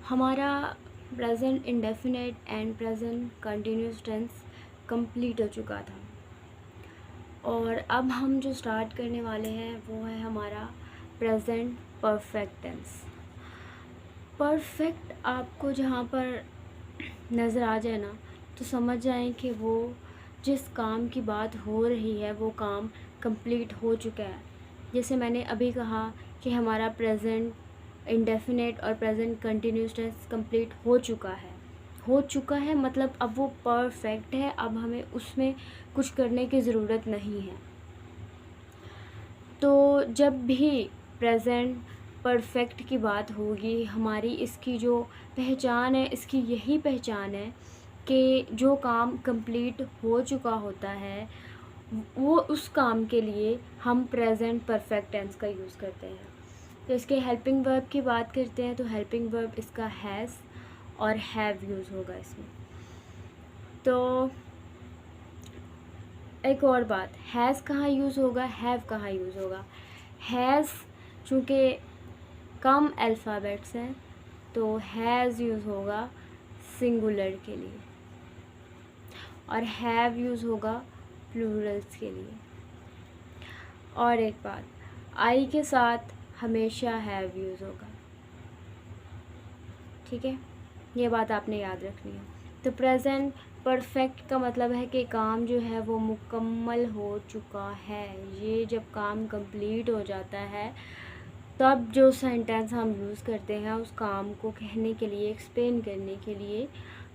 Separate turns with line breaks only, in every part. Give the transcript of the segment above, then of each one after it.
हमारा present indefinite and present continuous tense complete हो चुका था और अब हम जो स्टार्ट करने वाले हैं वो है हमारा प्रेजेंट परफेक्ट टेंस। परफेक्ट आपको जहाँ पर नज़र आ जाए ना तो समझ जाएं कि वो जिस काम की बात हो रही है वो काम कंप्लीट हो चुका है। जैसे मैंने अभी कहा कि हमारा प्रेजेंट इंडेफिनेट और प्रेजेंट कंटिन्यूस टेंस कंप्लीट हो चुका है मतलब अब वो परफेक्ट है, अब हमें उसमें कुछ करने की ज़रूरत नहीं है। तो जब भी प्रेजेंट परफेक्ट की बात होगी हमारी इसकी जो पहचान है, इसकी यही पहचान है कि जो काम कंप्लीट हो चुका होता है वो उस काम के लिए हम प्रेजेंट परफेक्ट टेंस का यूज़ करते हैं। तो इसके हेल्पिंग वर्ब की बात करते हैं तो हेल्पिंग वर्ब इसका हैज़ और हैव यूज़ होगा इसमें। तो एक और बात, हैज़ कहाँ यूज़ होगा, हैव कहाँ यूज़ होगा। हैज़ चूँकि कम अल्फ़ाबेट्स हैं तो हैज़ यूज़ होगा सिंगुलर के लिए और हैव यूज़ होगा प्लूरल्स के लिए। और एक बात, आई के साथ हमेशा हैव यूज़ होगा, ठीक है, ये बात आपने याद रखनी है। तो प्रेजेंट परफेक्ट का मतलब है कि काम जो है वो मुकम्मल हो चुका है। ये जब काम कंप्लीट हो जाता है तब जो सेंटेंस हम यूज़ करते हैं उस काम को कहने के लिए, एक्सप्लेन करने के लिए,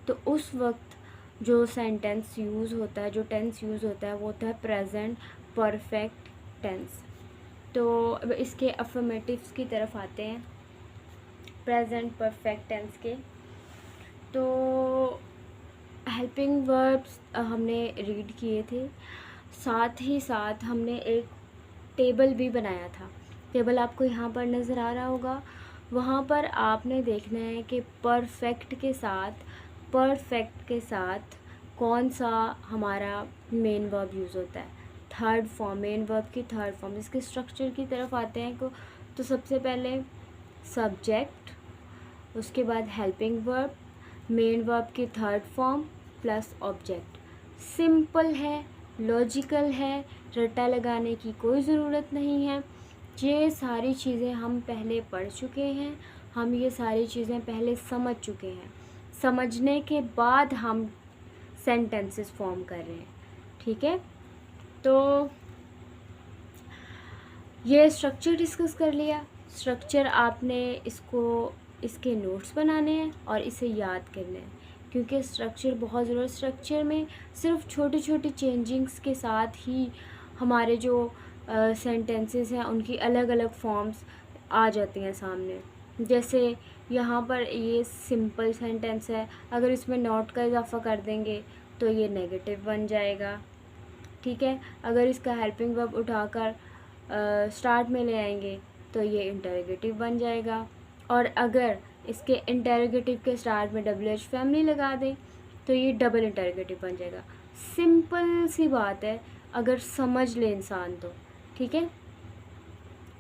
तो उस वक्त जो सेंटेंस यूज़ होता है, जो टेंस यूज़ होता है वो होता है प्रेजेंट परफेक्ट टेंस। तो अब इसके अफर्मेटिव्स की तरफ आते हैं प्रेजेंट परफेक्ट टेंस के। तो हेल्पिंग वर्ब्स हमने रीड किए थे, साथ ही साथ हमने एक टेबल भी बनाया था। टेबल आपको यहाँ पर नज़र आ रहा होगा, वहाँ पर आपने देखना है कि परफेक्ट के साथ कौन सा हमारा मेन वर्ब यूज़ होता है। थर्ड फॉर्म, मेन वर्ब की थर्ड फॉर्म। इसके स्ट्रक्चर की तरफ आते हैं को तो सबसे पहले सब्जेक्ट, उसके बाद हेल्पिंग वर्ब, मेन वर्ब की third form plus object. Simple है, लॉजिकल है, रट्टा लगाने की कोई ज़रूरत नहीं है। ये सारी चीज़ें हम पहले पढ़ चुके हैं, हम ये सारी चीज़ें पहले समझ चुके हैं। समझने के बाद हम सेंटेंसेस फॉर्म कर रहे हैं, ठीक है। तो ये स्ट्रक्चर डिस्कस कर लिया। स्ट्रक्चर आपने इसके नोट्स बनाने हैं और इसे याद करना है क्योंकि स्ट्रक्चर बहुत ज़रूरी। स्ट्रक्चर में सिर्फ छोटी छोटी चेंजिंग्स के साथ ही हमारे जो सेंटेंसेस हैं उनकी अलग अलग फॉर्म्स आ जाती हैं सामने। जैसे यहाँ पर ये सिंपल सेंटेंस है, अगर इसमें नॉट का इजाफा कर देंगे तो ये नेगेटिव बन जाएगा, ठीक है। अगर इसका हेल्पिंग वर्ब उठाकर स्टार्ट में ले आएंगे तो ये इंटरोगेटिव बन जाएगा, और अगर इसके इंटरोगेटिव के स्टार्ट में WH फैमिली लगा दें तो ये डबल इंटरोगेटिव बन जाएगा। सिंपल सी बात है अगर समझ ले इंसान तो, ठीक है।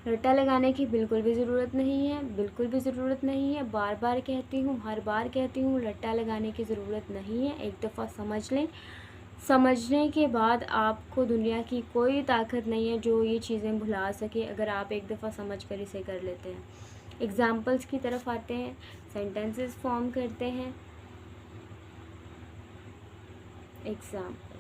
रट्टा लगाने की बिल्कुल भी ज़रूरत नहीं है, बिल्कुल भी ज़रूरत नहीं है। बार बार कहती हूँ, हर बार कहती हूँ, रट्टा लगाने की ज़रूरत नहीं है। एक दफ़ा समझ लें, समझने के बाद आपको दुनिया की कोई ताकत नहीं है जो ये चीज़ें भुला सके अगर आप एक दफ़ा समझ कर इसे कर लेते हैं। एग्ज़ाम्पल्स की तरफ आते हैं, सेंटेंसेस फॉर्म करते हैं। एग्ज़ाम्पल,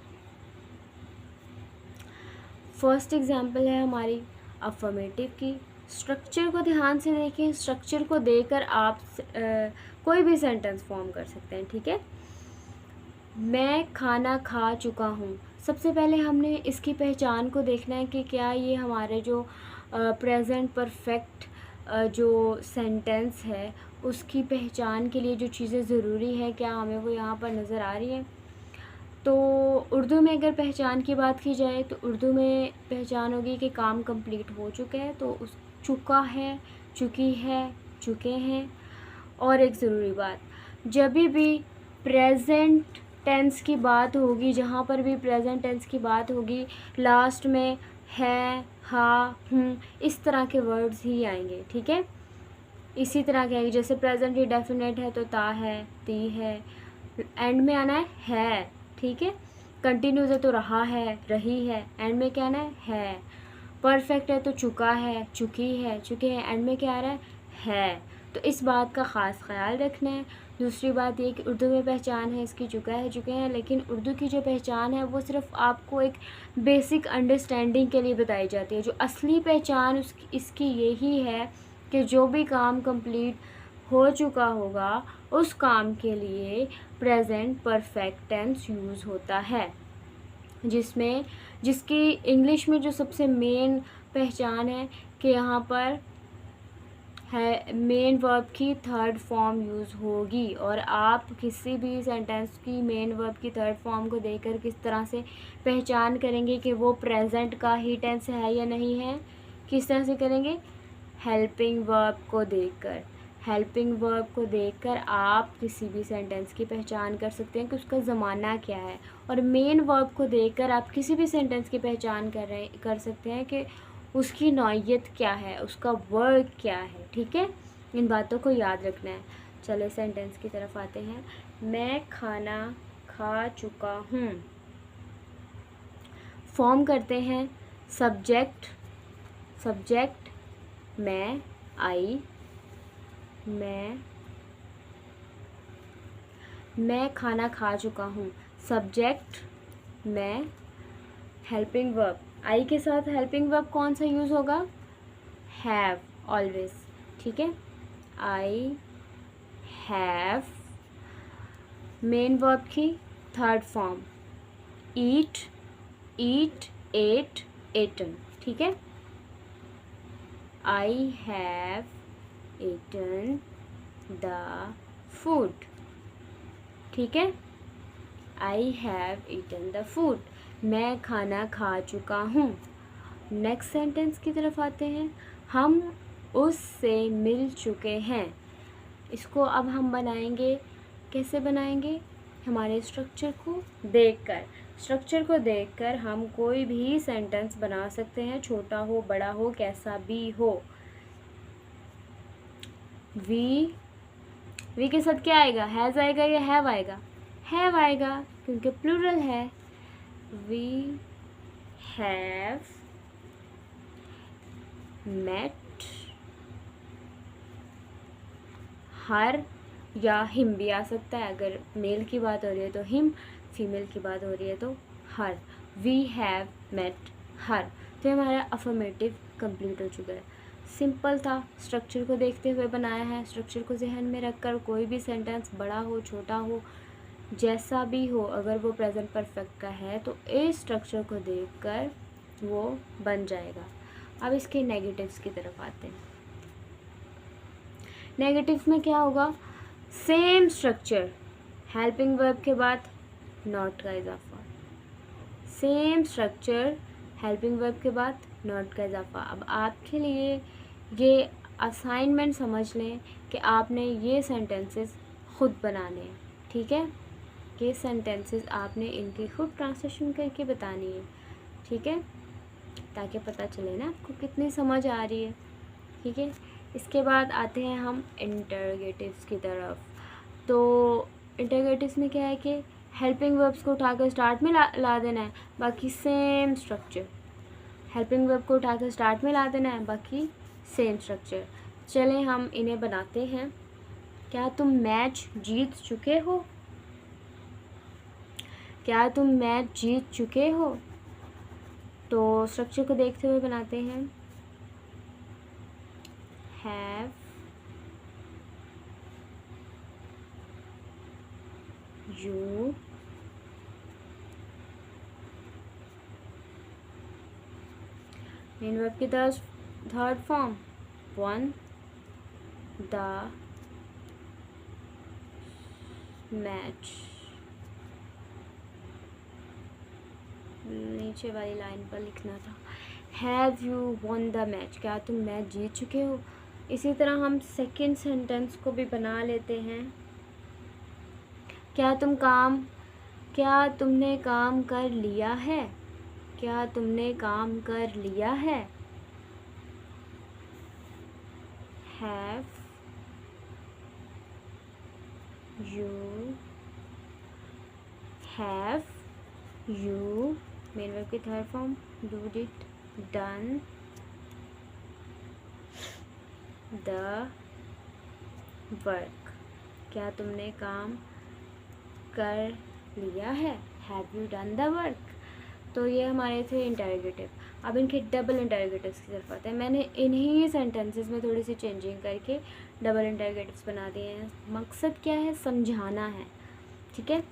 फर्स्ट एग्ज़ाम्पल है हमारी अफर्मेटिव की। स्ट्रक्चर को ध्यान से देखें, स्ट्रक्चर को देकर आप कोई भी सेंटेंस फॉर्म कर सकते हैं, ठीक है। मैं खाना खा चुका हूँ। सबसे पहले हमने इसकी पहचान को देखना है कि क्या ये हमारे जो प्रेजेंट परफेक्ट जो सेंटेंस है उसकी पहचान के लिए जो चीज़ें ज़रूरी है क्या हमें वो यहाँ पर नज़र आ रही हैं। तो उर्दू में अगर पहचान की बात की जाए तो उर्दू में पहचान होगी कि काम कंप्लीट हो चुका है, तो उस चुका है, चुकी है, चुके हैं। और एक ज़रूरी बात, जब भी प्रेजेंट टेंस की बात होगी, जहाँ पर भी प्रेजेंट टेंस की बात होगी, लास्ट में है, हा, इस तरह के वर्ड्स ही आएंगे, ठीक है। इसी तरह कहेंगे, जैसे प्रेजेंट इंडेफिनिट है तो ता है, ती है, एंड में आना है, ठीक है। कंटिन्यूस है तो रहा है, रही है, एंड में क्या आना है। परफेक्ट है तो चुका है, चुकी है, चुके हैं, एंड में क्या आ रहा है। तो इस बात का ख़ास ख्याल रखना है। दूसरी बात ये कि उर्दू में पहचान है इसकी, चुका है, चुके हैं, लेकिन उर्दू की जो पहचान है वो सिर्फ आपको एक बेसिक अंडरस्टैंडिंग के लिए बताई जाती है। जो असली पहचान इसकी यही है कि जो भी काम कंप्लीट हो चुका होगा उस काम के लिए प्रेजेंट परफेक्ट टेंस यूज़ होता है, जिसकी इंग्लिश में जो सबसे मेन पहचान है कि यहाँ पर है मेन वर्ब की थर्ड फॉर्म यूज़ होगी। और आप किसी भी सेंटेंस की मेन वर्ब की थर्ड फॉर्म को देखकर किस तरह से पहचान करेंगे कि वो प्रेजेंट का ही टेंस है या नहीं है, किस तरह से करेंगे, हेल्पिंग वर्ब को देखकर। हेल्पिंग वर्ब को देखकर आप किसी भी सेंटेंस की पहचान कर सकते हैं कि उसका ज़माना क्या है, और मेन वर्ब को देखकर आप किसी भी सेंटेंस की पहचान कर सकते हैं कि उसकी नौइयत क्या है, उसका वर्क क्या है, ठीक है। इन बातों को याद रखना है। चलो सेंटेंस की तरफ आते हैं। मैं खाना खा चुका हूँ। फॉर्म करते हैं सब्जेक्ट, सब्जेक्ट मैं, आई, मैं खाना खा चुका हूँ। सब्जेक्ट मैं, हेल्पिंग वर्ब, आई के साथ हेल्पिंग वर्ब कौन सा यूज़ होगा, हैव, ऑलवेज, ठीक है। आई हैव, मेन वर्ब की third form, eat, eat, ate, eaten, ठीक है। I have eaten the food, ठीक है। I have eaten the food, मैं खाना खा चुका हूँ। नेक्स्ट सेंटेंस की तरफ आते हैं। हम उससे मिल चुके हैं। इसको अब हम बनाएंगे, कैसे बनाएंगे, हमारे स्ट्रक्चर को देखकर। स्ट्रक्चर को देखकर हम कोई भी सेंटेंस बना सकते हैं, छोटा हो बड़ा हो कैसा भी हो। वी के साथ क्या आएगा, हैज़ आएगा या हैव आएगा, हैव आएगा क्योंकि प्लूरल है। वी हैव मेट हर, या हिम भी आ सकता है, अगर मेल की बात हो रही है तो हिम, फीमेल की बात हो रही है तो her. We have met her. तो हमारा अफर्मेटिव कंप्लीट हो चुका है। सिंपल था, स्ट्रक्चर को देखते हुए बनाया है। स्ट्रक्चर को जहन में रखकर कोई भी सेंटेंस बड़ा हो छोटा हो जैसा भी हो, अगर वो प्रेजेंट परफेक्ट का है तो इस स्ट्रक्चर को देखकर वो बन जाएगा। अब इसके नेगेटिव्स की तरफ आते हैं। नेगेटिव्स में क्या होगा, सेम स्ट्रक्चर, हेल्पिंग वर्ब के बाद नॉट का इजाफा, सेम स्ट्रक्चर, हेल्पिंग वर्ब के बाद नॉट का इजाफा। अब आपके लिए ये असाइनमेंट समझ लें कि आपने ये सेंटेंसेस खुद बनाने हैं, ठीक है। ये सेंटेंसेस आपने इनकी खुद ट्रांसलेशन करके बतानी है, ठीक है, ताकि पता चले ना आपको कितनी समझ आ रही है, ठीक है। इसके बाद आते हैं हम इंटरोगेटिव्स की तरफ। तो इंटरोगेटिव्स में क्या है कि हेल्पिंग वर्ब्स को उठाकर स्टार्ट में ला देना है, बाकी सेम स्ट्रक्चर। हेल्पिंग वर्ब को उठाकर स्टार्ट में ला देना है, बाकी सेम स्ट्रक्चर। चलें हम इन्हें बनाते हैं। क्या तुम मैच जीत चुके हो, क्या तुम मैच जीत चुके हो। तो स्ट्रक्चर को देखते हुए बनाते हैं। हैव यू मेन वर्ब की third form one the match, नीचे वाली लाइन पर लिखना था, have you one the match, क्या तुम मैच जीत चुके हो। इसी तरह हम सेकेंड सेंटेंस को भी बना लेते हैं। क्या तुमने काम कर लिया है, क्या तुमने काम कर लिया है। Have you have, you main verb की third form, do did, done the work, क्या तुमने काम कर लिया है, have you done the work. तो ये हमारे थे इंटरोगेटिव। अब इनके डबल इंटरोगेटिव्स की तरफ आते हैं। मैंने इन्हीं सेंटेंसेस में थोड़ी सी चेंजिंग करके डबल इंटरोगेटिव्स बना दिए हैं। मकसद क्या है, समझाना है, ठीक है।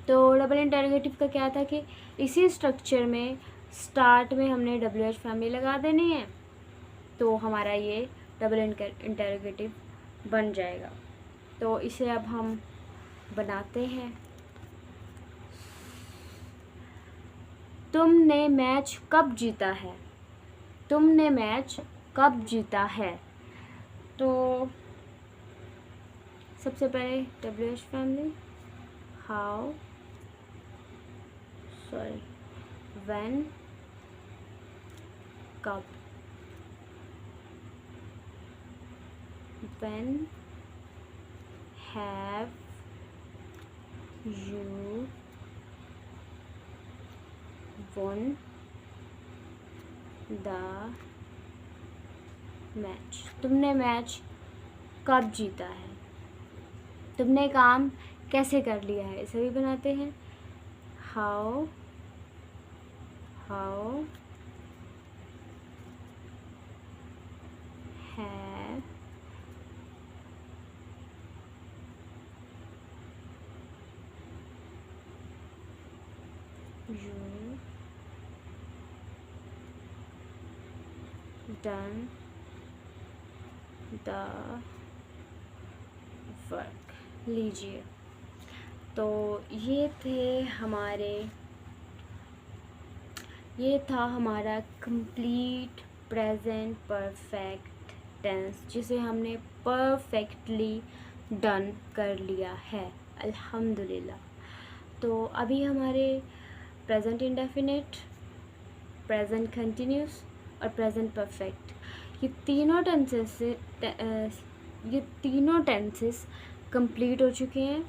तो डबल इंटरोगेटिव का क्या था कि इसी स्ट्रक्चर में स्टार्ट में हमने WH फैमिली लगा देनी है, तो हमारा ये डबल इंटरोगेटिव बन जाएगा। तो इसे अब हम बनाते हैं। तुमने मैच कब जीता है, तुमने मैच कब जीता है। तो सबसे पहले WH family, how, sorry, when, कब, when have you won the match, तुमने मैच कब जीता है। तुमने काम कैसे कर लिया है, इसे भी बनाते हैं। How have you done the work. लीजिए, तो ये था हमारा कंप्लीट प्रेजेंट परफेक्ट टेंस, जिसे हमने परफेक्टली डन कर लिया है, अल्हम्दुलिल्लाह। तो अभी हमारे प्रेजेंट इंडेफिनिट, प्रेजेंट कंटिन्यूस और प्रेजेंट परफेक्ट, ये तीनों टेंसेस कंप्लीट हो चुके हैं।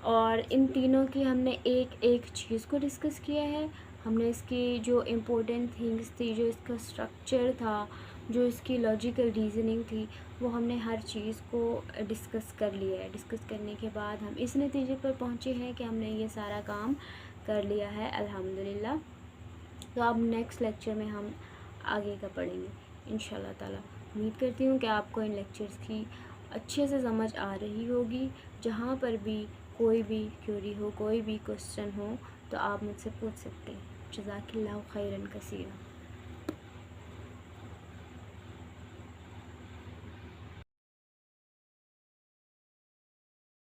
और इन तीनों की हमने एक एक चीज़ को डिस्कस किया है। हमने इसकी जो इम्पोर्टेंट थिंग्स थी, जो इसका स्ट्रक्चर था, जो इसकी लॉजिकल रीजनिंग थी, वो हमने हर चीज़ को डिस्कस कर लिया है। डिस्कस करने के बाद हम इस नतीजे पर पहुँचे हैं कि हमने ये सारा काम कर लिया है, अल्हम्दुलिल्लाह। तो अब नेक्स्ट लेक्चर में हम आगे का पढ़ेंगे इंशाल्लाह ताला। उम्मीद करती हूँ कि आपको इन लेक्चर्स की अच्छे से समझ आ रही होगी। जहाँ पर भी कोई भी क्वेरी हो, कोई भी क्वेश्चन हो, तो आप मुझसे पूछ सकते हैं। जज़ाकिल्लाहु खैरन कसीरा।